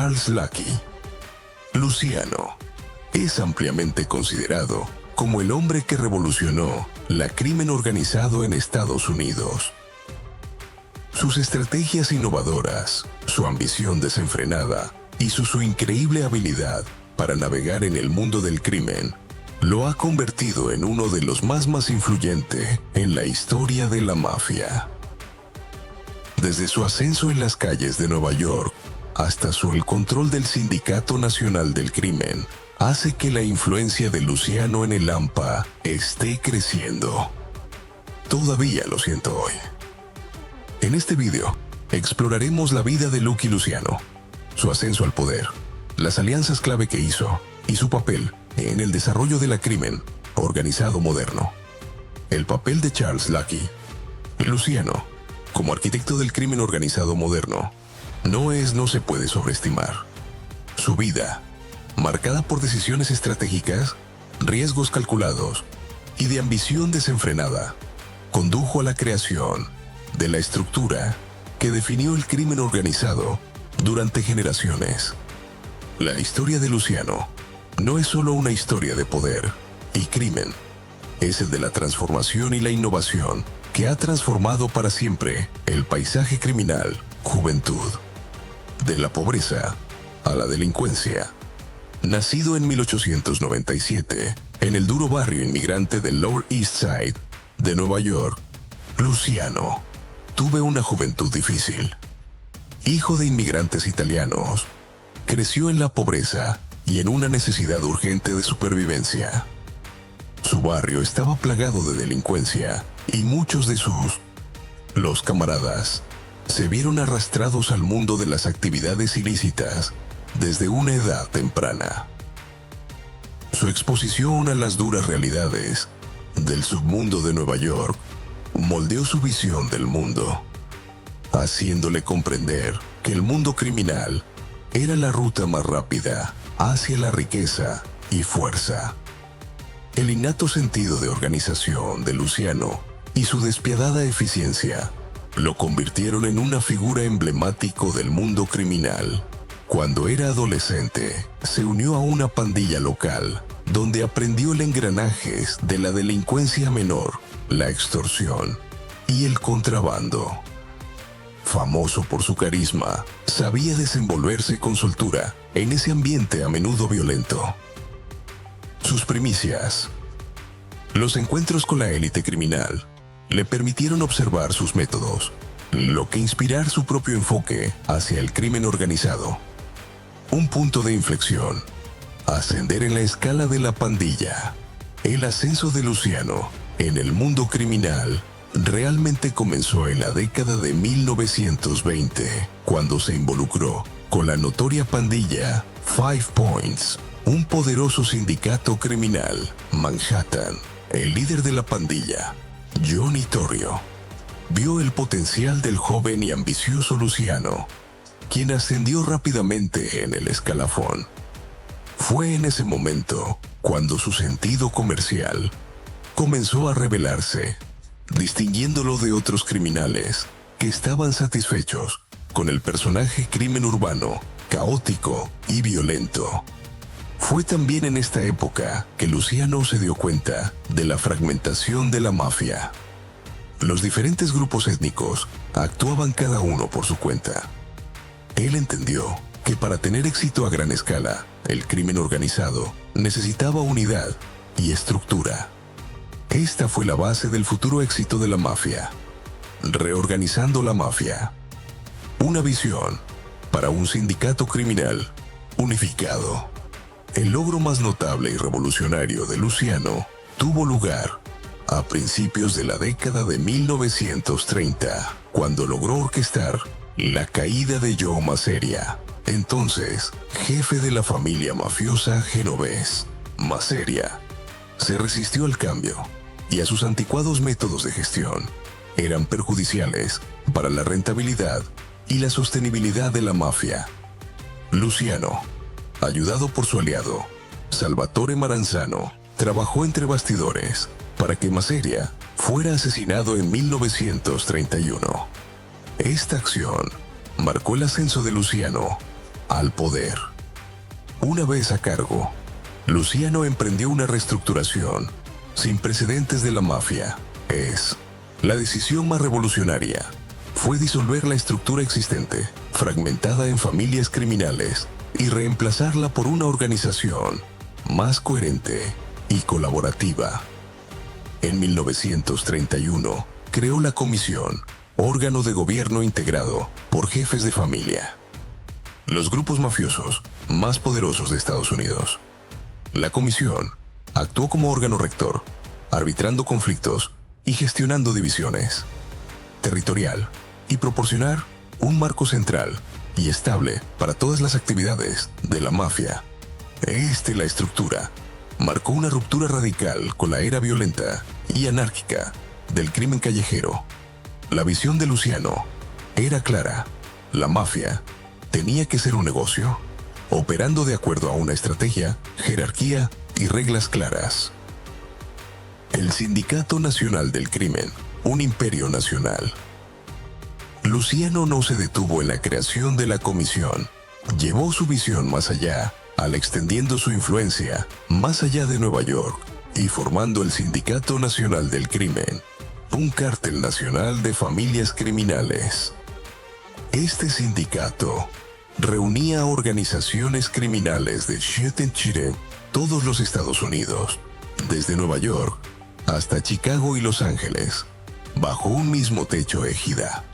Charles Lucky. Luciano es ampliamente considerado como el hombre que revolucionó la crimen organizado en Estados Unidos. Sus estrategias innovadoras, su ambición desenfrenada y su increíble habilidad para navegar en el mundo del crimen lo ha convertido en uno de los más influyentes en la historia de la mafia. Desde su ascenso en las calles de Nueva York hasta el control del Sindicato Nacional del Crimen, hace que la influencia de Luciano en el AMPA esté creciendo. Todavía lo siento hoy. En este video, exploraremos la vida de Lucky Luciano, su ascenso al poder, las alianzas clave que hizo y su papel en el desarrollo del crimen organizado moderno. El papel de Charles Lucky. Luciano, como arquitecto del crimen organizado moderno, no se puede sobreestimar. Su vida, marcada por decisiones estratégicas, riesgos calculados y de ambición desenfrenada, condujo a la creación de la estructura que definió el crimen organizado durante generaciones. La historia de Luciano no es solo una historia de poder y crimen, es el de la transformación y la innovación que ha transformado para siempre el paisaje criminal, juventud. De la pobreza a la delincuencia. Nacido en 1897 en el duro barrio inmigrante del Lower East Side de Nueva York, Luciano tuvo una juventud difícil. Hijo de inmigrantes italianos, creció en la pobreza y en una necesidad urgente de supervivencia. Su barrio estaba plagado de delincuencia y muchos de los camaradas se vieron arrastrados al mundo de las actividades ilícitas desde una edad temprana. Su exposición a las duras realidades del submundo de Nueva York moldeó su visión del mundo, haciéndole comprender que el mundo criminal era la ruta más rápida hacia la riqueza y fuerza. El innato sentido de organización de Luciano y su despiadada eficiencia lo convirtieron en una figura emblemática del mundo criminal. Cuando era adolescente, se unió a una pandilla local, donde aprendió el engranaje de la delincuencia menor, la extorsión y el contrabando. Famoso por su carisma, sabía desenvolverse con soltura en ese ambiente a menudo violento. Sus primicias. Los encuentros con la élite criminal le permitieron observar sus métodos, lo que inspirar su propio enfoque hacia el crimen organizado. Un punto de inflexión. Ascender en la escala de la pandilla. El ascenso de Luciano en el mundo criminal realmente comenzó en la década de 1920, cuando se involucró con la notoria pandilla Five Points, un poderoso sindicato criminal, Manhattan. El líder de la pandilla, Johnny Torrio, vio el potencial del joven y ambicioso Luciano, quien ascendió rápidamente en el escalafón. Fue en ese momento cuando su sentido comercial comenzó a revelarse, distinguiéndolo de otros criminales que estaban satisfechos con el personaje crimen urbano, caótico y violento. Fue también en esta época que Luciano se dio cuenta de la fragmentación de la mafia. Los diferentes grupos étnicos actuaban cada uno por su cuenta. Él entendió que para tener éxito a gran escala, el crimen organizado necesitaba unidad y estructura. Esta fue la base del futuro éxito de la mafia. Reorganizando la mafia. Una visión para un sindicato criminal unificado. El logro más notable y revolucionario de Luciano tuvo lugar a principios de la década de 1930, cuando logró orquestar la caída de Joe Masseria, entonces jefe de la familia mafiosa genovés. Masseria se resistió al cambio y a sus anticuados métodos de gestión. Eran perjudiciales para la rentabilidad y la sostenibilidad de la mafia. Luciano, ayudado por su aliado, Salvatore Maranzano, trabajó entre bastidores para que Masseria fuera asesinado en 1931. Esta acción marcó el ascenso de Luciano al poder. Una vez a cargo, Luciano emprendió una reestructuración sin precedentes de la mafia. La decisión más revolucionaria fue disolver la estructura existente, fragmentada en familias criminales, y reemplazarla por una organización más coherente y colaborativa. En 1931, creó la Comisión, órgano de gobierno integrado por jefes de familia, los grupos mafiosos más poderosos de Estados Unidos. La Comisión actuó como órgano rector, arbitrando conflictos y gestionando divisiones territorial y proporcionar un marco central y estable para todas las actividades de la mafia. La estructura marcó una ruptura radical con la era violenta y anárquica del crimen callejero. La visión de Luciano era clara: la mafia tenía que ser un negocio, operando de acuerdo a una estrategia, jerarquía y reglas claras. El Sindicato Nacional del Crimen, un imperio nacional. Luciano no se detuvo en la creación de la comisión. Llevó su visión más allá, al extendiendo su influencia más allá de Nueva York y formando el Sindicato Nacional del Crimen, un cártel nacional de familias criminales. Este sindicato reunía a organizaciones criminales de todos los Estados Unidos, desde Nueva York hasta Chicago y Los Ángeles, bajo un mismo techo égida.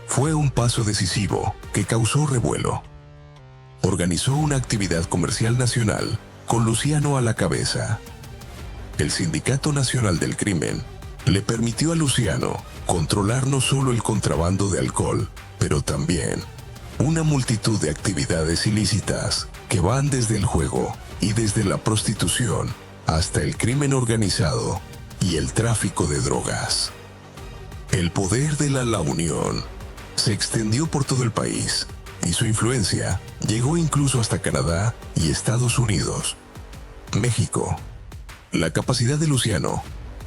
Fue un paso decisivo que causó revuelo. Organizó una actividad comercial nacional con Luciano a la cabeza. El Sindicato Nacional del Crimen le permitió a Luciano controlar no solo el contrabando de alcohol, pero también una multitud de actividades ilícitas que van desde el juego y desde la prostitución hasta el crimen organizado y el tráfico de drogas. El poder de la Unión se extendió por todo el país y su influencia llegó incluso hasta Canadá y Estados Unidos. México. La capacidad de Luciano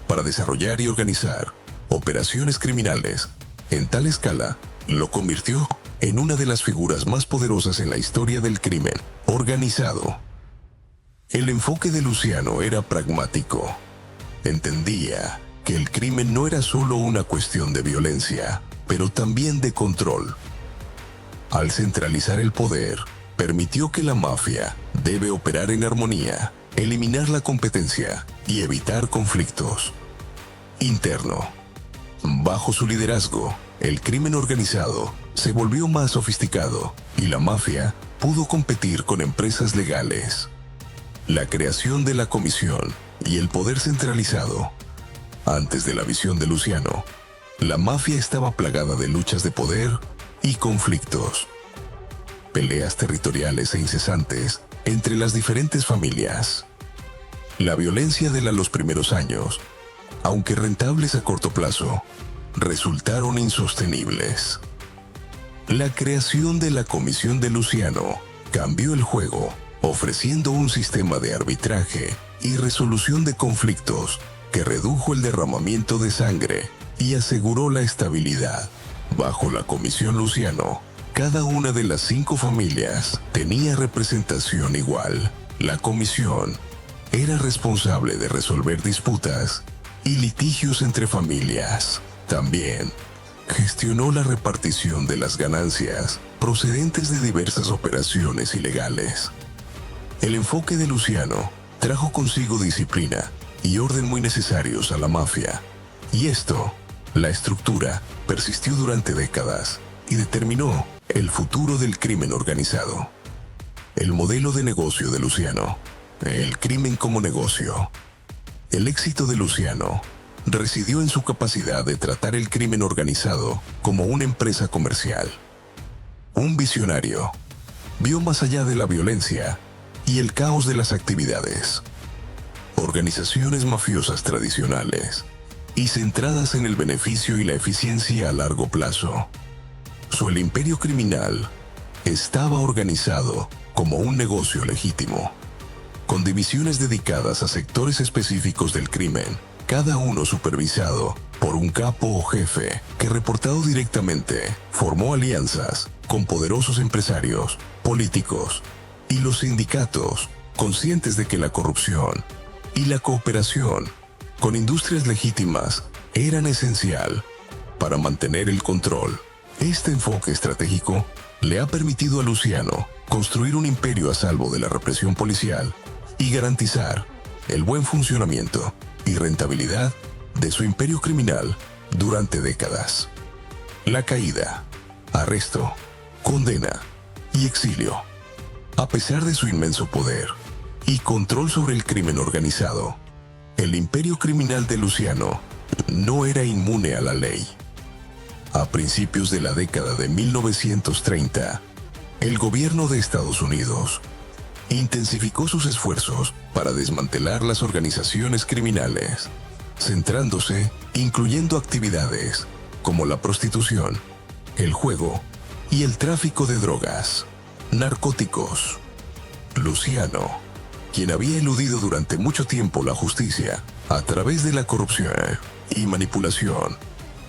para desarrollar y organizar operaciones criminales en tal escala lo convirtió en una de las figuras más poderosas en la historia del crimen organizado. El enfoque de Luciano era pragmático. Entendía que el crimen no era solo una cuestión de violencia, pero también de control. Al centralizar el poder, permitió que la mafia debe operar en armonía, eliminar la competencia y evitar conflictos. Interno. Bajo su liderazgo, el crimen organizado se volvió más sofisticado y la mafia pudo competir con empresas legales. La creación de la comisión y el poder centralizado. Antes de la visión de Luciano, la mafia estaba plagada de luchas de poder y conflictos. Peleas territoriales e incesantes entre las diferentes familias. La violencia de los primeros años, aunque rentables a corto plazo, resultaron insostenibles. La creación de la comisión de Luciano cambió el juego, ofreciendo un sistema de arbitraje y resolución de conflictos que redujo el derramamiento de sangre y aseguró la estabilidad. Bajo la comisión Luciano, cada una de las 5 familias tenía representación igual. La comisión era responsable de resolver disputas y litigios entre familias. También gestionó la repartición de las ganancias procedentes de diversas operaciones ilegales. El enfoque de Luciano trajo consigo disciplina y orden muy necesarios a la mafia. Y la estructura, persistió durante décadas y determinó el futuro del crimen organizado. El modelo de negocio de Luciano. El crimen como negocio. El éxito de Luciano residió en su capacidad de tratar el crimen organizado como una empresa comercial. Un visionario. Vio más allá de la violencia y el caos de las actividades. Organizaciones mafiosas tradicionales y centradas en el beneficio y la eficiencia a largo plazo. El imperio criminal estaba organizado como un negocio legítimo, con divisiones dedicadas a sectores específicos del crimen, cada uno supervisado por un capo o jefe que, reportado directamente, formó alianzas con poderosos empresarios políticos y los sindicatos, conscientes de que la corrupción y la cooperación con industrias legítimas eran esencial para mantener el control. Este enfoque estratégico le ha permitido a Luciano construir un imperio a salvo de la represión policial y garantizar el buen funcionamiento y rentabilidad de su imperio criminal durante décadas. La caída, arresto, condena y exilio. A pesar de su inmenso poder y control sobre el crimen organizado, el imperio criminal de Luciano no era inmune a la ley. A principios de la década de 1930, el gobierno de Estados Unidos intensificó sus esfuerzos para desmantelar las organizaciones criminales, centrándose incluyendo actividades como la prostitución, el juego y el tráfico de drogas, narcóticos. Luciano, quien había eludido durante mucho tiempo la justicia a través de la corrupción y manipulación,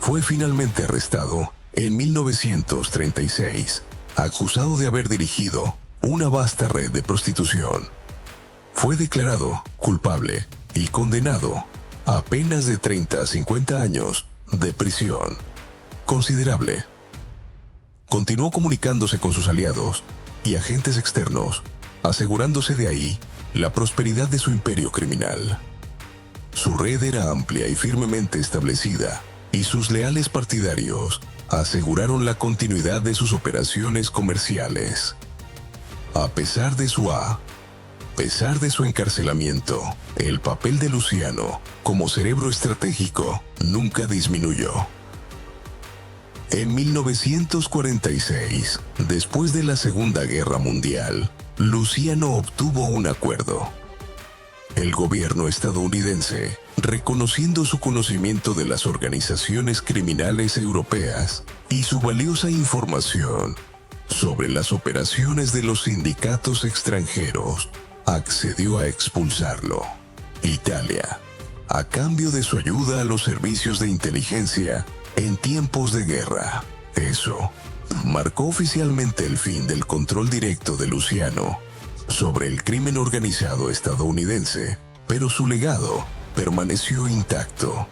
fue finalmente arrestado en 1936, acusado de haber dirigido una vasta red de prostitución. Fue declarado culpable y condenado a penas de 30 a 50 años de prisión. Considerable. Continuó comunicándose con sus aliados y agentes externos, asegurándose de ahí la prosperidad de su imperio criminal. Su red era amplia y firmemente establecida, y sus leales partidarios aseguraron la continuidad de sus operaciones comerciales. A pesar de su encarcelamiento, el papel de Luciano como cerebro estratégico nunca disminuyó. En 1946, después de la Segunda Guerra Mundial, Luciano obtuvo un acuerdo. El gobierno estadounidense, reconociendo su conocimiento de las organizaciones criminales europeas y su valiosa información sobre las operaciones de los sindicatos extranjeros, accedió a expulsarlo. Italia, a cambio de su ayuda a los servicios de inteligencia en tiempos de guerra. Eso marcó oficialmente el fin del control directo de Luciano sobre el crimen organizado estadounidense, pero su legado permaneció intacto.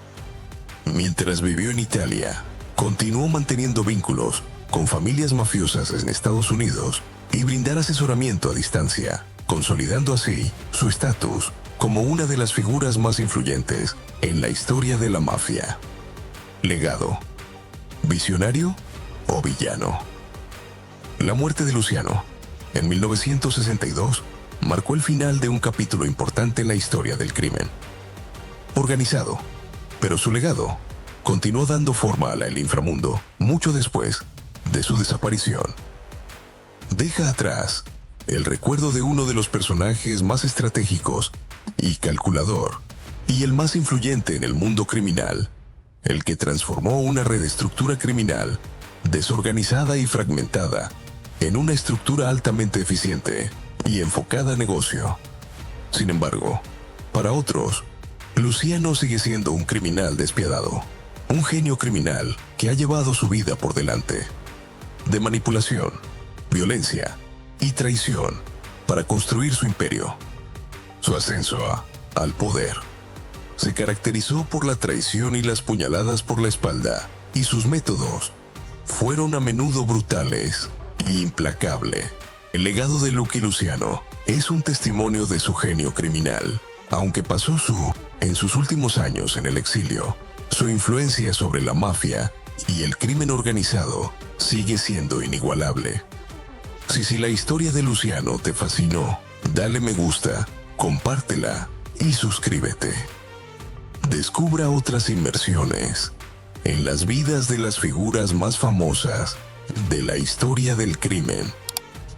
Mientras vivió en Italia, continuó manteniendo vínculos con familias mafiosas en Estados Unidos y brindar asesoramiento a distancia, consolidando así su estatus como una de las figuras más influyentes en la historia de la mafia. Legado: ¿visionario o villano? La muerte de Luciano en 1962 marcó el final de un capítulo importante en la historia del crimen organizado, pero su legado continuó dando forma al inframundo mucho después de su desaparición. Deja atrás el recuerdo de uno de los personajes más estratégicos y calculador, y el más influyente en el mundo criminal, el que transformó una red de estructura criminal desorganizada y fragmentada en una estructura altamente eficiente y enfocada a negocio. Sin embargo, para otros, Luciano sigue siendo un criminal despiadado, un genio criminal que ha llevado su vida por delante de manipulación, violencia y traición para construir su imperio. Su ascenso al poder se caracterizó por la traición y las puñaladas por la espalda, y sus métodos fueron a menudo brutales e implacables. El legado de Lucky Luciano es un testimonio de su genio criminal. Aunque pasó en sus últimos años en el exilio, su influencia sobre la mafia y el crimen organizado sigue siendo inigualable. Si la historia de Luciano te fascinó, dale me gusta, compártela y suscríbete. Descubra otras inmersiones en las vidas de las figuras más famosas de la historia del crimen.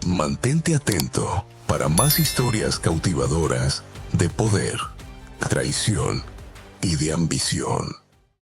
Mantente atento para más historias cautivadoras de poder, traición y de ambición.